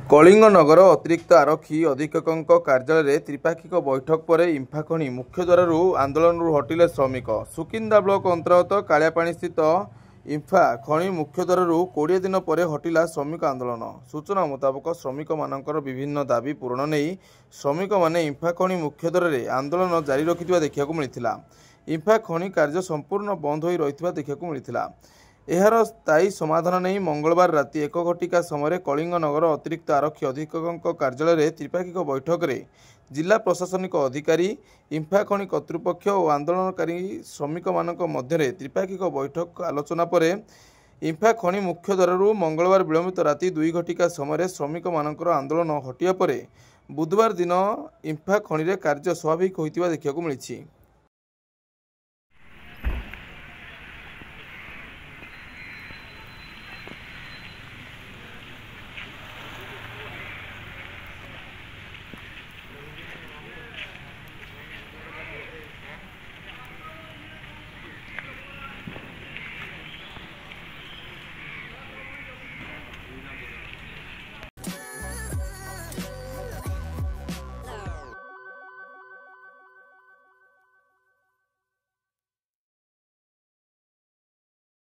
कलिंगनगर अतिरिक्त आरक्षी अधीक्षक कार्यालय त्रिपाक्षिक बैठक पर इंफा खनि मुख्यद्वार आंदोलन हटिले श्रमिक। सुकिंदा ब्लॉक अंतर्गत कालियापाणी स्थित इंफा खनि मुख्यद्वार 20 दिन पर हटिला श्रमिक आंदोलन। सूचना मुताबक श्रमिक मानकर विभिन्न दाबी पूरण नहीं श्रमिक माने इंफा खनि मुख्यद्वार आंदोलन जारी रखिथिबा देखिବାକୁ मिलिथिला। इंफा खनि कार्य संपूर्ण बंद होई रहिथिबा देखिବାକୁ मिलिथिला। एहार स्थायी समाधान नहीं मंगलवार राति 1 घटिका समय कलिंगनगर अतिरिक्त आरक्षी अधीक्षक कार्यालय त्रिपाक्षिक बैठक में जिला प्रशासनिक अधिकारी इंफा खनि कर्तृपक्ष और आंदोलनकारी श्रमिक मानक मध्य त्रिपाक्षिक बैठक आलोचना पर इंफा खनि मुख्यद्वार मंगलवार विलंबित राति 2 घटिका समय श्रमिक मानकर आंदोलन हटिया पर बुधवार दिन इंफा खनि कार्य स्वाभाविक होइतिबा देखिବାକୁ मिलिछि।